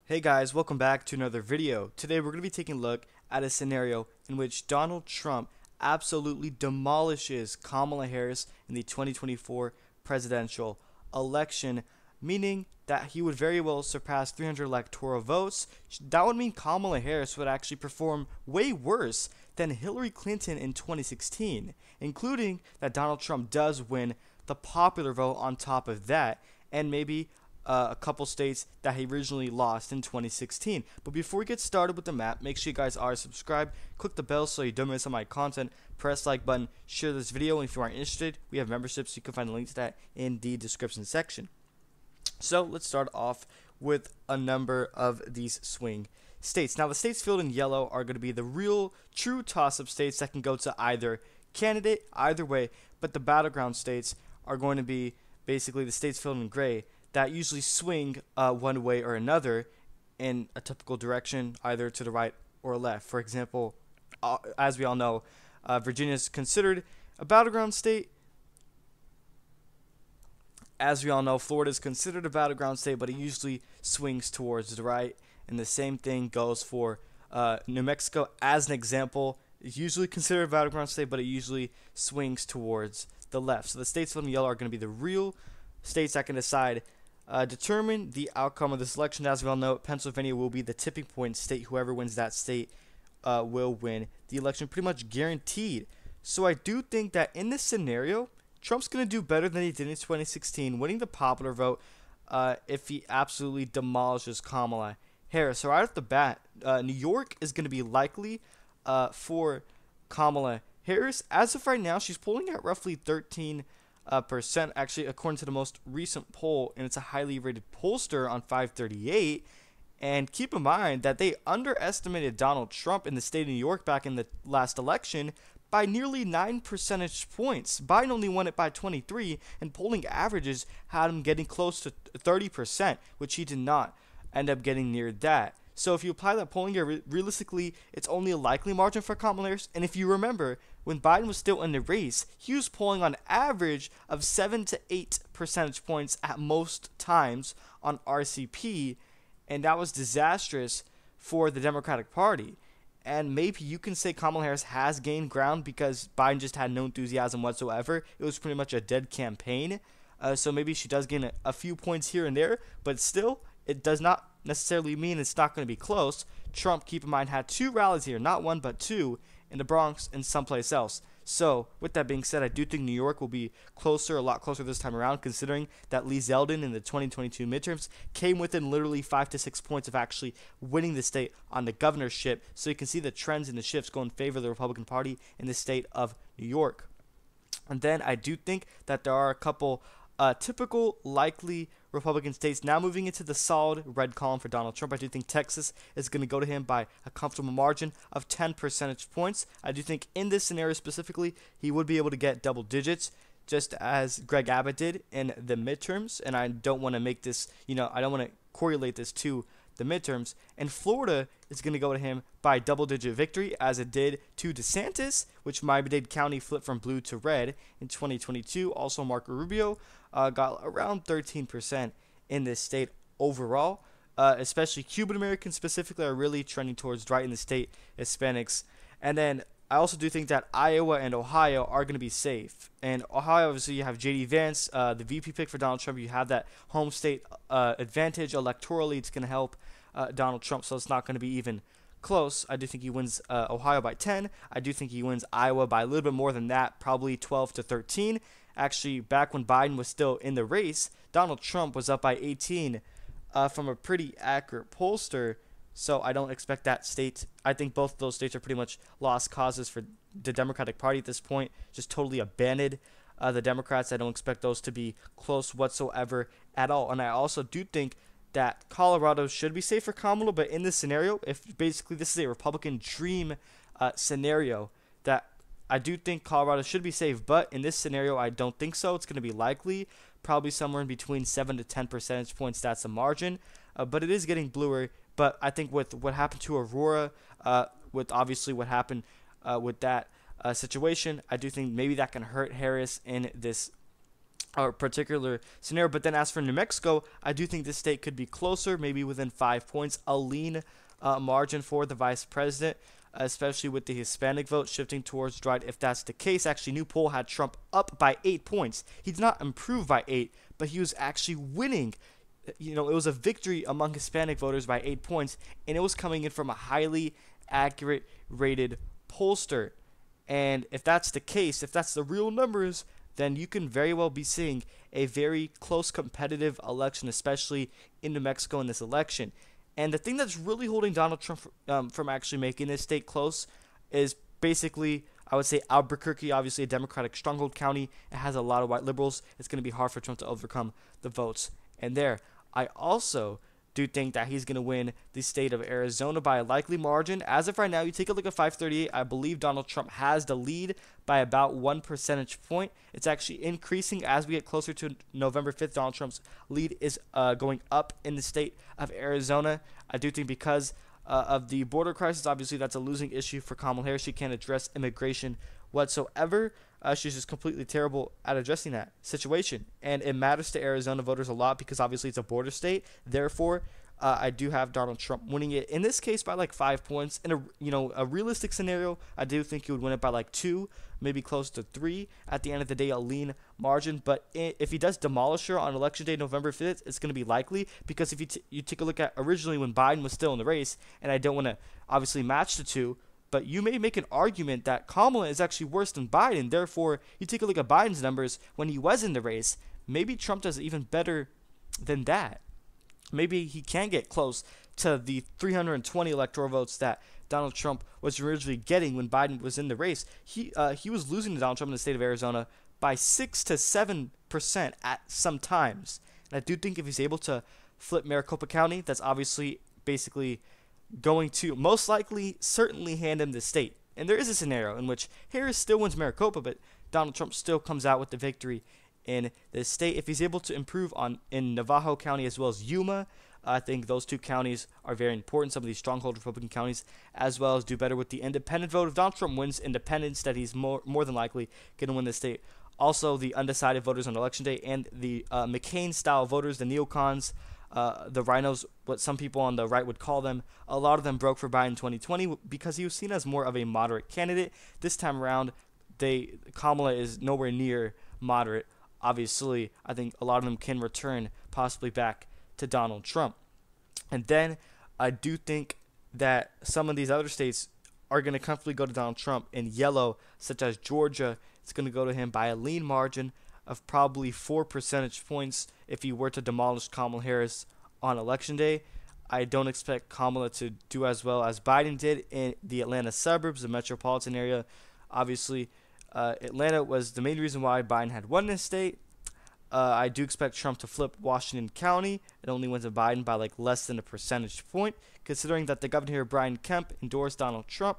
Hey guys, welcome back to another video. Today we're going to be taking a look at a scenario in which Donald Trump absolutely demolishes Kamala Harris in the 2024 presidential election, meaning that he would very well surpass 300 electoral votes. That would mean Kamala Harris would actually perform way worse than Hillary Clinton in 2016, including that Donald Trump does win the popular vote on top of that, and maybe a couple states that he originally lost in 2016. But before we get started with the map, make sure you guys are subscribed, click the bell so you don't miss on my content, press like button, share this video, and if you aren't interested, we have memberships, so you can find a link to that in the description section. So let's start off with a number of these swing states. Now the states filled in yellow are going to be the real true toss-up states that can go to either candidate, either way, but the battleground states are going to be basically the states filled in gray that usually swing one way or another in a typical direction, either to the right or left. For example, as we all know, Virginia is considered a battleground state. As we all know, Florida is considered a battleground state, but it usually swings towards the right. And the same thing goes for New Mexico. As an example, it's usually considered a battleground state, but it usually swings towards the left. So the states filled in yellow are going to be the real states that can determine the outcome of this election. As we all know, Pennsylvania will be the tipping point state. Whoever wins that state will win the election, pretty much guaranteed. So I do think that in this scenario, Trump's going to do better than he did in 2016, winning the popular vote if he absolutely demolishes Kamala Harris. So right off the bat, New York is going to be likely for Kamala Harris. As of right now, she's polling at roughly 13%, actually, according to the most recent poll, and it's a highly rated pollster on 538. And keep in mind that they underestimated Donald Trump in the state of New York back in the last election by nearly 9 percentage points. Biden only won it by 23, and polling averages had him getting close to 30%, which he did not end up getting near that. So if you apply that polling here, realistically, it's only a likely margin for Kamala Harris. And if you remember, when Biden was still in the race, he was polling on average of 7 to 8 percentage points at most times on RCP, and that was disastrous for the Democratic Party. And maybe you can say Kamala Harris has gained ground because Biden just had no enthusiasm whatsoever. It was pretty much a dead campaign. So maybe she does gain a few points here and there, but still, it does not necessarily mean it's not going to be close. Trump, keep in mind, had 2 rallies here, not 1 but 2, in the Bronx and someplace else. So with that being said, I do think New York will be closer, a lot closer this time around, considering that Lee Zeldin in the 2022 midterms came within literally 5 to 6 points of actually winning the state on the governorship. So you can see the trends and the shifts go in favor of the Republican Party in the state of New York. And then I do think that there are a couple typical likely Republican states. Now moving into the solid red column for Donald Trump, I do think Texas is going to go to him by a comfortable margin of 10 percentage points. I do think in this scenario specifically, he would be able to get double digits, just as Greg Abbott did in the midterms. And I don't want to make this, I don't want to correlate this to the midterms. And Florida is going to go to him by double-digit victory, as it did to DeSantis, which Miami-Dade County flipped from blue to red in 2022. Also, Marco Rubio got around 13% in this state overall. Especially Cuban Americans specifically are really trending towards right in the state, Hispanics. And then I also do think that Iowa and Ohio are going to be safe. And Ohio, obviously, you have J.D. Vance, the VP pick for Donald Trump. You have that home state advantage electorally. It's going to help Donald Trump, so it's not going to be even close. I do think he wins Ohio by 10. I do think he wins Iowa by a little bit more than that, probably 12 to 13. Actually, back when Biden was still in the race, Donald Trump was up by 18 from a pretty accurate pollster. So I don't expect that state. I think both of those states are pretty much lost causes for the Democratic Party at this point. Just totally abandoned the Democrats. I don't expect those to be close whatsoever at all. And I also do think that Colorado should be safe for Kamala. But in this scenario, if basically this is a Republican dream scenario, that I do think Colorado should be safe. But in this scenario, I don't think so. It's going to be likely probably somewhere in between 7 to 10 percentage points. That's a margin. But it is getting bluer. But I think with what happened to Aurora, with obviously what happened with that situation, I do think maybe that can hurt Harris in this or particular scenario. But then as for New Mexico, I do think this state could be closer, maybe within 5 points, a lean margin for the vice president, especially with the Hispanic vote shifting towards right. If that's the case, actually, new poll had Trump up by 8 points. He did not improve by 8, but he was actually winning. You know, it was a victory among Hispanic voters by 8 points, and it was coming in from a highly accurate rated pollster. And if that's the case, if that's the real numbers, then you can very well be seeing a very close competitive election, especially in New Mexico in this election. And the thing that's really holding Donald Trump from actually making this state close is basically, I would say, Albuquerque, obviously a Democratic stronghold county. It has a lot of white liberals. It's going to be hard for Trump to overcome the votes. And there, I also do think that he's going to win the state of Arizona by a likely margin. As of right now, you take a look at 538, I believe Donald Trump has the lead by about 1 percentage point. It's actually increasing as we get closer to November 5th. Donald Trump's lead is going up in the state of Arizona. I do think because of the border crisis, obviously that's a losing issue for Kamala Harris. She can't address immigration whatsoever. She's just completely terrible at addressing that situation. And it matters to Arizona voters a lot because obviously it's a border state. Therefore, I do have Donald Trump winning it in this case by like 5 points. In a realistic scenario, I do think he would win it by like 2, maybe close to 3. At the end of the day, a lean margin. But if he does demolish her on election day, November 5th, it's going to be likely because if you take a look at originally when Biden was still in the race, and I don't want to obviously match the two, but you may make an argument that Kamala is actually worse than Biden. Therefore, you take a look at Biden's numbers when he was in the race. Maybe Trump does even better than that. Maybe he can get close to the 320 electoral votes that Donald Trump was originally getting when Biden was in the race. He was losing to Donald Trump in the state of Arizona by 6 to 7% at some times. And I do think if he's able to flip Maricopa County, that's obviously basically going to most likely certainly hand him the state. And there is a scenario in which Harris still wins Maricopa, but Donald Trump still comes out with the victory in the state. If he's able to improve in Navajo County as well as Yuma, I think those two counties are very important, some of these stronghold Republican counties, as well as do better with the independent vote. If Donald Trump wins independence, that he's more than likely going to win the state. Also, the undecided voters on election day and the McCain-style voters, the neocons, the rhinos, what some people on the right would call them, a lot of them broke for Biden in 2020 because he was seen as more of a moderate candidate. This time around, Kamala is nowhere near moderate. Obviously, I think a lot of them can return possibly back to Donald Trump. And then I do think that some of these other states are going to comfortably go to Donald Trump. In yellow, such as Georgia, it's going to go to him by a lean margin of probably 4 percentage points if he were to demolish Kamala Harris on election day. I don't expect Kamala to do as well as Biden did in the Atlanta suburbs, the metropolitan area. Obviously, Atlanta was the main reason why Biden had won this state. I do expect Trump to flip Washington County. It only went to Biden by like less than a percentage point, considering that the governor here, Brian Kemp, endorsed Donald Trump,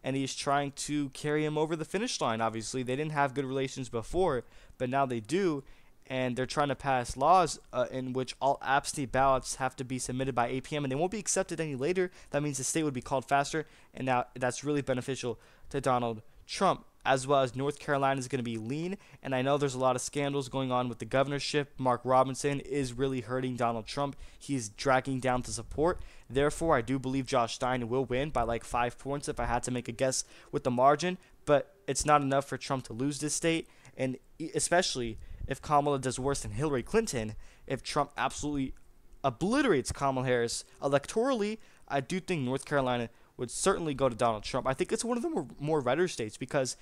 and he's trying to carry him over the finish line. Obviously, they didn't have good relations before, but now they do, and they're trying to pass laws in which all absentee ballots have to be submitted by 8 p.m., and they won't be accepted any later. That means the state would be called faster, and now that's really beneficial to Donald Trump. As well as North Carolina is going to be lean, and I know there's a lot of scandals going on with the governorship. Mark Robinson is really hurting Donald Trump. He's dragging down the support. Therefore, I do believe Josh Stein will win by like 5 points if I had to make a guess with the margin, but it's not enough for Trump to lose this state, and especially if Kamala does worse than Hillary Clinton, if Trump absolutely obliterates Kamala Harris electorally, I do think North Carolina would certainly go to Donald Trump. I think it's one of the more redder states because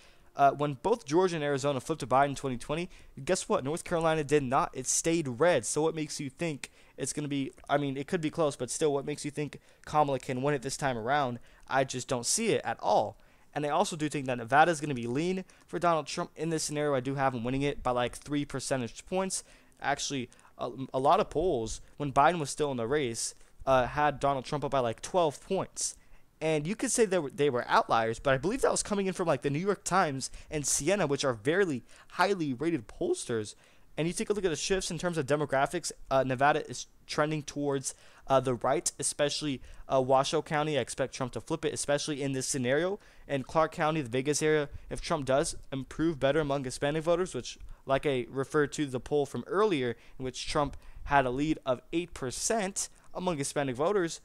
when both Georgia and Arizona flipped to Biden in 2020, guess what? North Carolina did not. It stayed red. So what makes you think it's going to be, I mean, it could be close, but still, what makes you think Kamala can win it this time around? I just don't see it at all. And I also do think that Nevada is going to be lean for Donald Trump. In this scenario, I do have him winning it by like 3 percentage points. Actually, a lot of polls, when Biden was still in the race, had Donald Trump up by like 12 points. And you could say they were outliers, but I believe that was coming in from like the New York Times and Siena, which are very highly rated pollsters. And you take a look at the shifts in terms of demographics, Nevada is trending towards the right, especially Washoe County. I expect Trump to flip it, especially in this scenario. And Clark County, the Vegas area, if Trump does improve better among Hispanic voters, which a like I referred to the poll from earlier, in which Trump had a lead of 8% among Hispanic voters,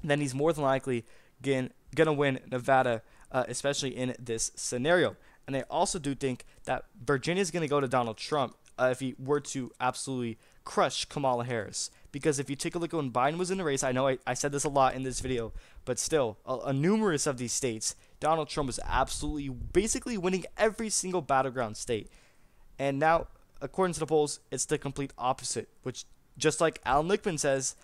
then he's more than likely going to win Nevada, especially in this scenario. And I also do think that Virginia is going to go to Donald Trump if he were to absolutely crush Kamala Harris. Because if you take a look at when Biden was in the race, I know I said this a lot in this video, but still, a numerous of these states, Donald Trump was absolutely basically winning every single battleground state. And now, according to the polls, it's the complete opposite, which, just like Alan Lichtman says,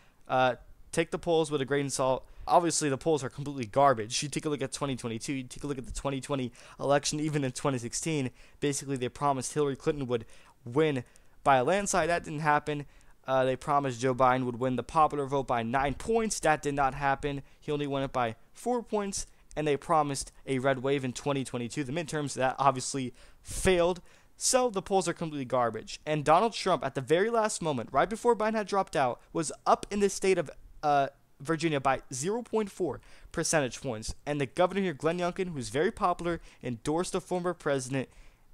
take the polls with a grain of salt. Obviously, the polls are completely garbage. You take a look at 2022, you take a look at the 2020 election, even in 2016, basically they promised Hillary Clinton would win by a landslide. That didn't happen. They promised Joe Biden would win the popular vote by 9 points. That did not happen. He only won it by 4 points. And they promised a red wave in 2022. The midterms, that obviously failed. So the polls are completely garbage. And Donald Trump, at the very last moment, right before Biden had dropped out, was up in the state of Virginia by 0.4 percentage points. And the governor here, Glenn Youngkin, who's very popular, endorsed the former president.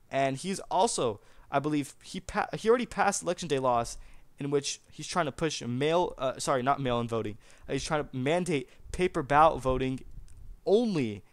And he's also, I believe, he already passed Election Day laws in which he's trying to push not mail-in voting. He's trying to mandate paper ballot voting only.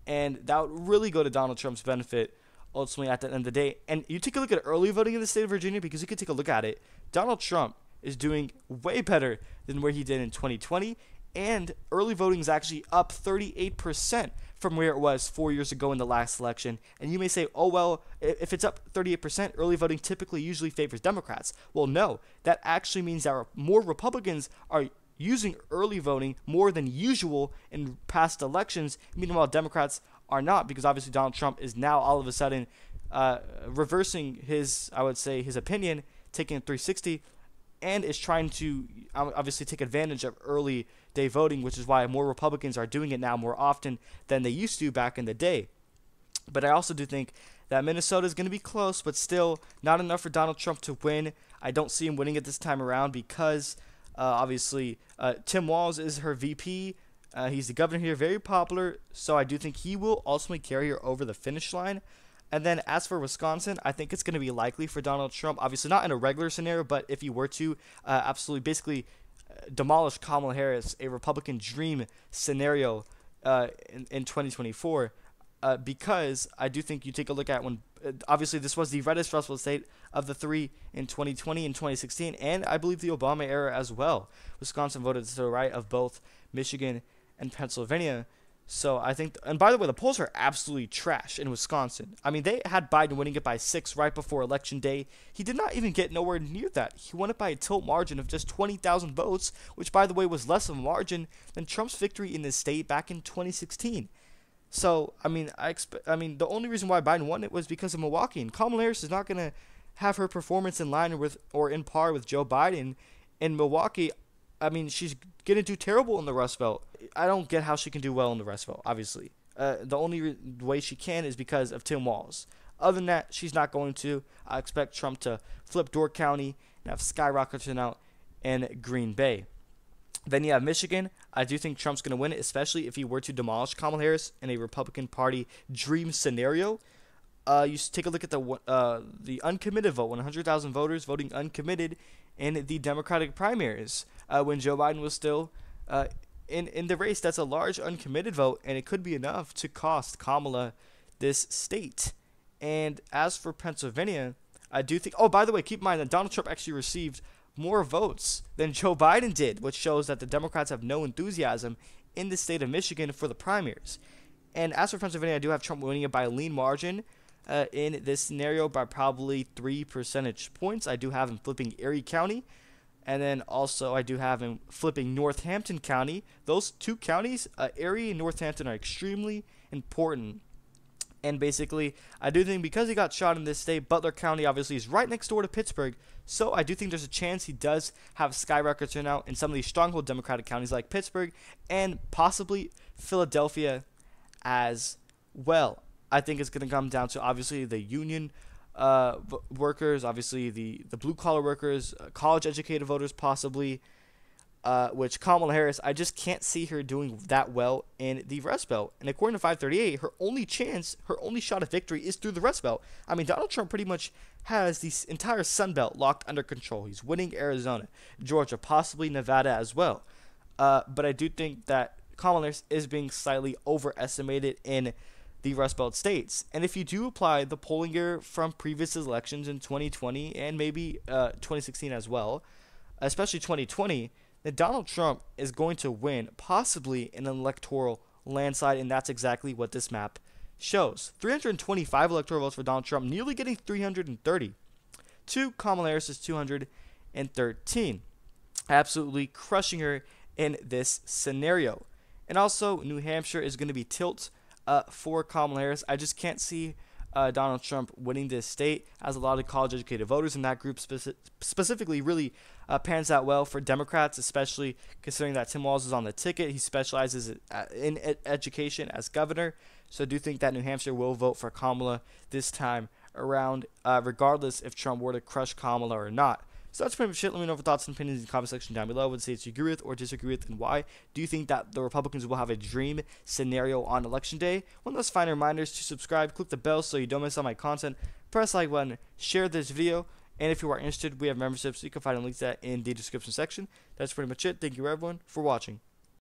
And that would really go to Donald Trump's benefit ultimately at the end of the day. And you take a look at early voting in the state of Virginia, because you could take a look at it. Donald Trump is doing way better than where he did in 2020, and early voting is actually up 38% from where it was 4 years ago in the last election. And you may say, oh, well, if it's up 38%, early voting typically usually favors Democrats. Well, no, that actually means that more Republicans are using early voting more than usual in past elections. Meanwhile, Democrats are not, because obviously Donald Trump is now all of a sudden reversing his opinion, taking a 360, and is trying to obviously take advantage of early day voting, which is why more Republicans are doing it now more often than they used to back in the day. But I also do think that Minnesota is going to be close, but still not enough for Donald Trump to win. I don't see him winning it this time around because obviously Tim Walz is her VP. He's the governor here, very popular, so I do think he will ultimately carry her over the finish line. And then as for Wisconsin, I think it's going to be likely for Donald Trump, obviously not in a regular scenario, but if he were to absolutely basically demolish Kamala Harris, a Republican dream scenario in 2024, because I do think you take a look at when, obviously this was the reddest stressful state of the three in 2020 and 2016, and I believe the Obama era as well. Wisconsin voted to the right of both Michigan and Pennsylvania. So I think, and by the way, the polls are absolutely trash in Wisconsin. I mean, they had Biden winning it by 6 right before Election Day. He did not even get nowhere near that. He won it by a tilt margin of just 20,000 votes, which, by the way, was less of a margin than Trump's victory in this state back in 2016. So, I mean, the only reason why Biden won it was because of Milwaukee, and Kamala Harris is not going to have her performance in line with or in par with Joe Biden in Milwaukee. I mean, she's going to do terrible in the Rust Belt. I don't get how she can do well in the Rust Belt, obviously. The only way she can is because of Tim Walz. Other than that, she's not going to. I expect Trump to flip Door County and have skyrocket turnout in Green Bay. Then you have Michigan. I do think Trump's going to win it, especially if he were to demolish Kamala Harris in a Republican Party dream scenario. You take a look at the uncommitted vote, 100,000 voters voting uncommitted in the Democratic primaries when Joe Biden was still in the race. That's a large uncommitted vote, and it could be enough to cost Kamala this state. And as for Pennsylvania, I do think, oh, by the way, keep in mind that Donald Trump actually received more votes than Joe Biden did, which shows that the Democrats have no enthusiasm in the state of Michigan for the primaries. And as for Pennsylvania, I do have Trump winning it by a lean margin in this scenario by probably 3 percentage points. I do have him flipping Erie County. And then also I do have him flipping Northampton County. Those two counties, Erie and Northampton, are extremely important. And basically, I do think because he got shot in this state, Butler County obviously is right next door to Pittsburgh. So I do think there's a chance he does have skyrocket turnout in some of these stronghold Democratic counties like Pittsburgh and possibly Philadelphia as well. I think it's going to come down to obviously the union workers, obviously the blue-collar workers, college-educated voters possibly. which Kamala Harris, I just can't see her doing that well in the Rust Belt. And according to 538, her only shot at victory is through the Rust Belt. I mean, Donald Trump pretty much has the entire Sun Belt locked under control. He's winning Arizona, Georgia, possibly Nevada as well. But I do think that Kamala Harris is being slightly overestimated in the Rust Belt states. And if you do apply the polling year from previous elections in 2020 and maybe 2016 as well, especially 2020, then Donald Trump is going to win, possibly an electoral landslide, and that's exactly what this map shows. 325 electoral votes for Donald Trump, nearly getting 330 to Kamala Harris's 213. Absolutely crushing her in this scenario. And also, New Hampshire is going to be tilt for Kamala Harris. I just can't see Donald Trump winning this state, as a lot of college-educated voters in that group specifically really pans out well for Democrats, especially considering that Tim Walz is on the ticket. He specializes in education as governor, so I do think that New Hampshire will vote for Kamala this time around, regardless if Trump were to crush Kamala or not. So that's pretty much it. Let me know your thoughts and opinions in the comment section down below. What states you agree with or disagree with, and why. Do you think that the Republicans will have a dream scenario on Election Day? One of those fine reminders to subscribe, click the bell so you don't miss all my content, press the like button, share this video, and if you are interested, we have memberships, so you can find the links that in the description section. That's pretty much it. Thank you everyone for watching.